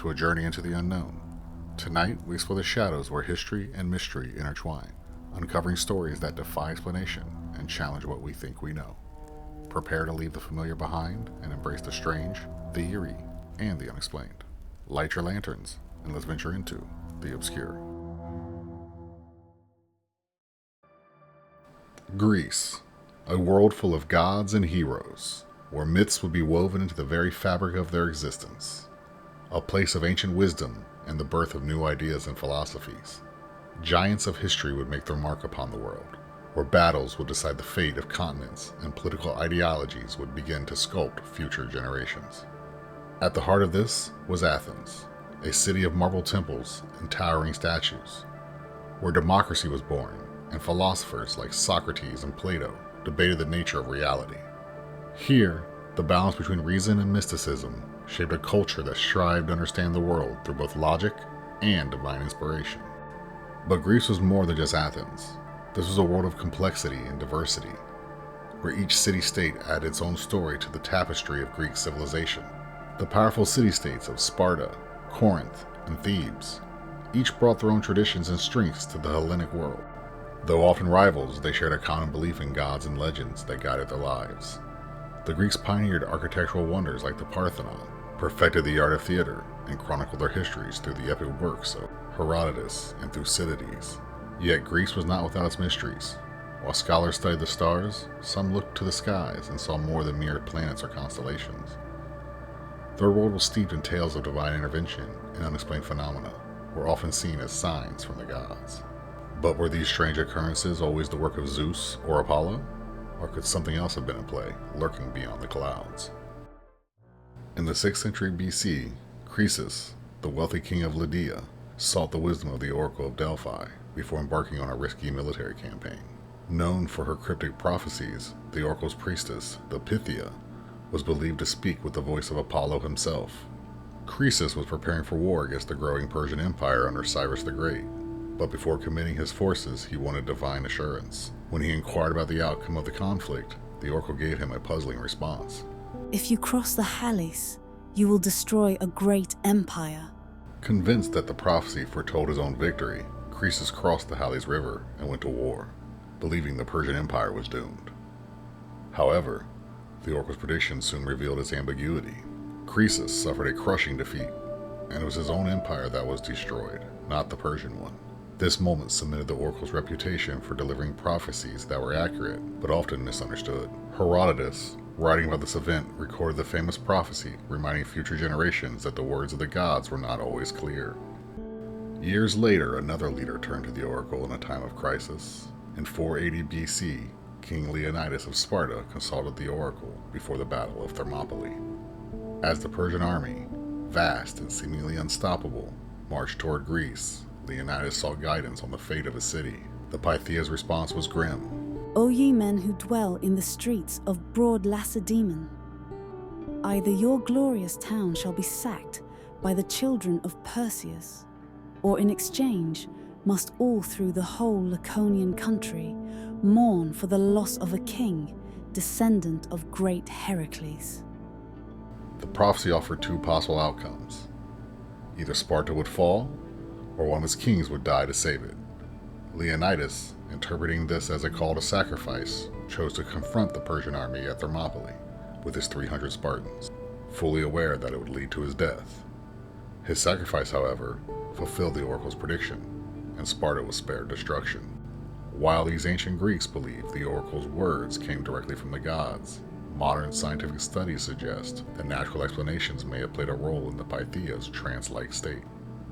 to a journey into the unknown. Tonight, we explore the shadows where history and mystery intertwine, uncovering stories that defy explanation and challenge what we think we know. Prepare to leave the familiar behind and embrace the strange, the eerie, and the unexplained. Light your lanterns, and let's venture into the obscure. Greece, a world full of gods and heroes, where myths would be woven into the very fabric of their existence. A place of ancient wisdom and the birth of new ideas and philosophies. Giants of history would make their mark upon the world, where battles would decide the fate of continents and political ideologies would begin to sculpt future generations. At the heart of this was Athens, a city of marble temples and towering statues, where democracy was born and philosophers like Socrates and Plato debated the nature of reality. Here, the balance between reason and mysticism shaped a culture that strived to understand the world through both logic and divine inspiration. But Greece was more than just Athens. This was a world of complexity and diversity, where each city-state added its own story to the tapestry of Greek civilization. The powerful city-states of Sparta, Corinth, and Thebes each brought their own traditions and strengths to the Hellenic world. Though often rivals, they shared a common belief in gods and legends that guided their lives. The Greeks pioneered architectural wonders like the Parthenon, perfected the art of theater, and chronicled their histories through the epic works of Herodotus and Thucydides. Yet Greece was not without its mysteries. While scholars studied the stars, some looked to the skies and saw more than mere planets or constellations. Their world was steeped in tales of divine intervention and unexplained phenomena, were often seen as signs from the gods. But were these strange occurrences always the work of Zeus or Apollo? Or could something else have been at play, lurking beyond the clouds? In the 6th century BC, Croesus, the wealthy king of Lydia, sought the wisdom of the Oracle of Delphi before embarking on a risky military campaign. Known for her cryptic prophecies, the oracle's priestess, the Pythia, was believed to speak with the voice of Apollo himself. Croesus was preparing for war against the growing Persian Empire under Cyrus the Great, but before committing his forces, he wanted divine assurance. When he inquired about the outcome of the conflict, the oracle gave him a puzzling response. If you cross the Helike, you will destroy a great empire. Convinced that the prophecy foretold his own victory, Croesus crossed the Halys River and went to war, believing the Persian Empire was doomed. However, the oracle's prediction soon revealed its ambiguity. Croesus suffered a crushing defeat, and it was his own empire that was destroyed, not the Persian one. This moment cemented the oracle's reputation for delivering prophecies that were accurate, but often misunderstood. Herodotus, writing about this event, recorded the famous prophecy, reminding future generations that the words of the gods were not always clear. Years later, another leader turned to the oracle in a time of crisis. In 480 BC, King Leonidas of Sparta consulted the oracle before the Battle of Thermopylae. As the Persian army, vast and seemingly unstoppable, marched toward Greece, Leonidas sought guidance on the fate of his city. The Pythia's response was grim. O ye men who dwell in the streets of broad Lacedaemon, either your glorious town shall be sacked by the children of Perseus, or in exchange must all through the whole Laconian country mourn for the loss of a king, descendant of great Heracles. The prophecy offered two possible outcomes. Either Sparta would fall, or one of its kings would die to save it. Leonidas, interpreting this as a call to sacrifice, chose to confront the Persian army at Thermopylae with his 300 Spartans, fully aware that it would lead to his death. His sacrifice, however, fulfilled the oracle's prediction, and Sparta was spared destruction. While these ancient Greeks believed the oracle's words came directly from the gods, modern scientific studies suggest that natural explanations may have played a role in the Pythia's trance-like state.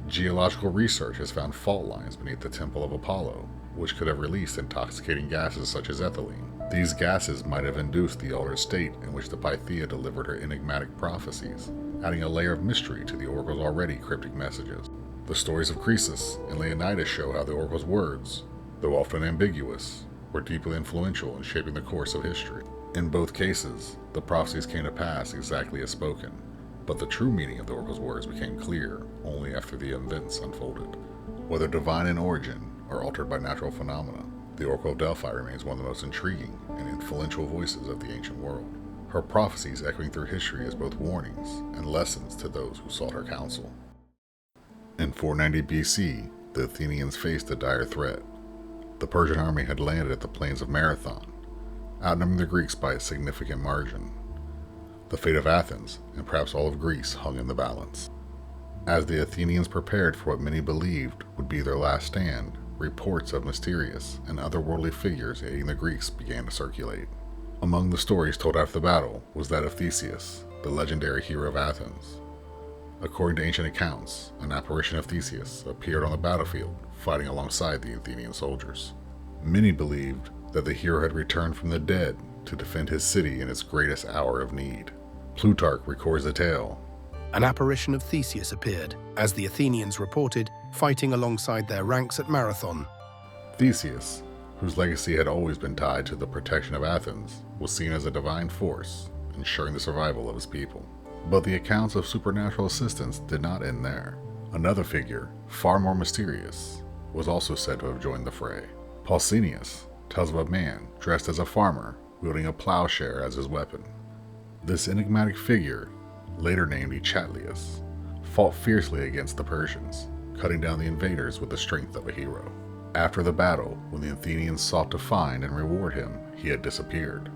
Geological research has found fault lines beneath the Temple of Apollo, which could have released intoxicating gases such as ethylene. These gases might have induced the altered state in which the Pythia delivered her enigmatic prophecies, adding a layer of mystery to the oracle's already cryptic messages. The stories of Croesus and Leonidas show how the oracle's words, though often ambiguous, were deeply influential in shaping the course of history. In both cases, the prophecies came to pass exactly as spoken, but the true meaning of the oracle's words became clear only after the events unfolded. Whether divine in origin or altered by natural phenomena, the Oracle of Delphi remains one of the most intriguing and influential voices of the ancient world. Her prophecies echoing through history as both warnings and lessons to those who sought her counsel. In 490 BC, the Athenians faced a dire threat. The Persian army had landed at the plains of Marathon, outnumbering the Greeks by a significant margin. The fate of Athens, and perhaps all of Greece, hung in the balance. As the Athenians prepared for what many believed would be their last stand, reports of mysterious and otherworldly figures aiding the Greeks began to circulate. Among the stories told after the battle was that of Theseus, the legendary hero of Athens. According to ancient accounts, an apparition of Theseus appeared on the battlefield, fighting alongside the Athenian soldiers. Many believed that the hero had returned from the dead to defend his city in its greatest hour of need. Plutarch records the tale. An apparition of Theseus appeared, as the Athenians reported, fighting alongside their ranks at Marathon. Theseus, whose legacy had always been tied to the protection of Athens, was seen as a divine force, ensuring the survival of his people. But the accounts of supernatural assistance did not end there. Another figure, far more mysterious, was also said to have joined the fray. Pausanias tells of a man dressed as a farmer, wielding a plowshare as his weapon. This enigmatic figure, later named Echatlius, fought fiercely against the Persians, cutting down the invaders with the strength of a hero. After the battle, when the Athenians sought to find and reward him, he had disappeared.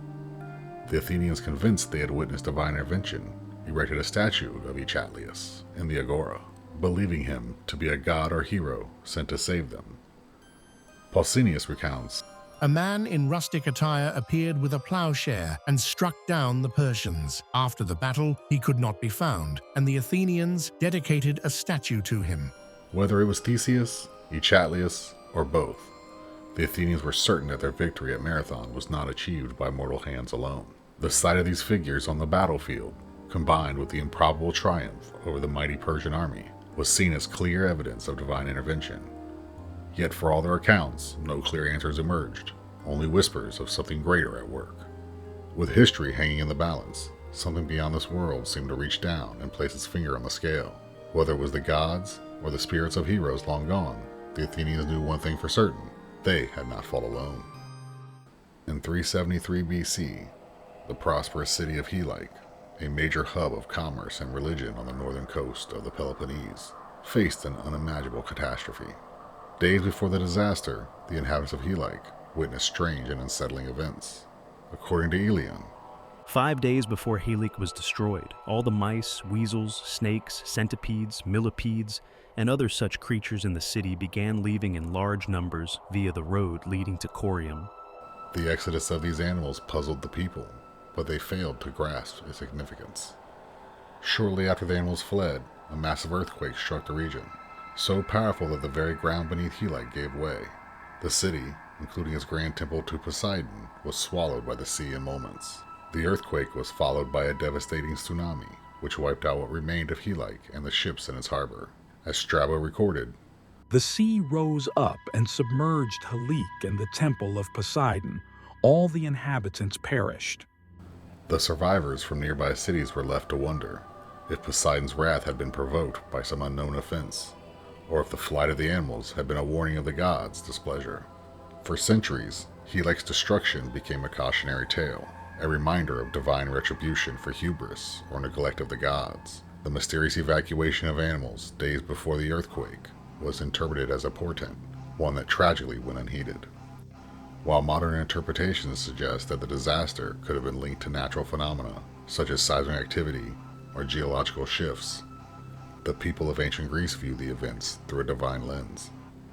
The Athenians, convinced they had witnessed divine intervention, erected a statue of Echatlius in the agora, believing him to be a god or hero sent to save them. Pausanias recounts, "A man in rustic attire appeared with a plowshare and struck down the Persians. After the battle, he could not be found, and the Athenians dedicated a statue to him." Whether it was Theseus, Echatlius, or both, the Athenians were certain that their victory at Marathon was not achieved by mortal hands alone. The sight of these figures on the battlefield, combined with the improbable triumph over the mighty Persian army, was seen as clear evidence of divine intervention. Yet for all their accounts, no clear answers emerged, only whispers of something greater at work. With history hanging in the balance, something beyond this world seemed to reach down and place its finger on the scale. Whether it was the gods or the spirits of heroes long gone, the Athenians knew one thing for certain: they had not fought alone. In 373 BC, the prosperous city of Helike, a major hub of commerce and religion on the northern coast of the Peloponnese, faced an unimaginable catastrophe. Days before the disaster, the inhabitants of Helike witnessed strange and unsettling events. According to Elion, 5 days before Helike was destroyed, all the mice, weasels, snakes, centipedes, millipedes, and other such creatures in the city began leaving in large numbers via the road leading to Corium. the exodus of these animals puzzled the people, but they failed to grasp its significance. Shortly after the animals fled, a massive earthquake struck the region, so powerful that the very ground beneath Helike gave way. The city, including its grand temple to Poseidon, was swallowed by the sea in moments. The earthquake was followed by a devastating tsunami, which wiped out what remained of Helike and the ships in its harbor. As Strabo recorded, "The sea rose up and submerged Helike and the temple of Poseidon. All the inhabitants perished." the survivors from nearby cities were left to wonder if Poseidon's wrath had been provoked by some unknown offense, or if the flight of the animals had been a warning of the gods' displeasure. For centuries, Helike's destruction became a cautionary tale, a reminder of divine retribution for hubris or neglect of the gods. The mysterious evacuation of animals days before the earthquake was interpreted as a portent, one that tragically went unheeded. While modern interpretations suggest that the disaster could have been linked to natural phenomena, such as seismic activity or geological shifts, the people of ancient Greece viewed the events through a divine lens.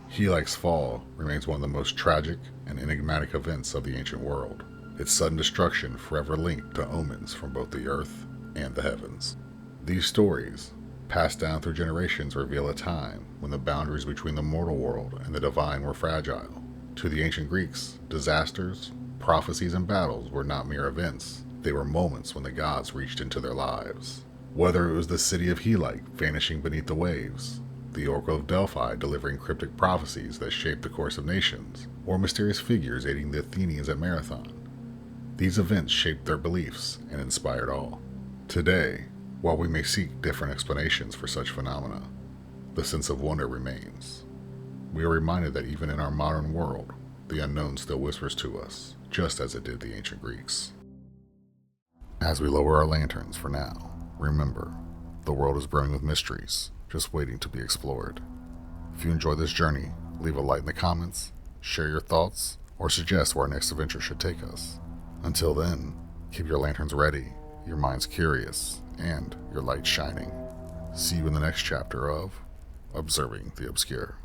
Helike's fall remains one of the most tragic and enigmatic events of the ancient world, its sudden destruction forever linked to omens from both the earth and the heavens. These stories, passed down through generations, reveal a time when the boundaries between the mortal world and the divine were fragile. To the ancient Greeks, disasters, prophecies, and battles were not mere events. They were moments when the gods reached into their lives. Whether it was the city of Helike vanishing beneath the waves, the Oracle of Delphi delivering cryptic prophecies that shaped the course of nations, or mysterious figures aiding the Athenians at Marathon, these events shaped their beliefs and inspired awe. Today, while we may seek different explanations for such phenomena, the sense of wonder remains. We are reminded that even in our modern world, the unknown still whispers to us, just as it did the ancient Greeks. As we lower our lanterns for now, remember, the world is brimming with mysteries, just waiting to be explored. If you enjoy this journey, leave a like in the comments, share your thoughts, or suggest where our next adventure should take us. Until then, keep your lanterns ready, your minds curious, and your light shining. See you in the next chapter of Observing the Obscure.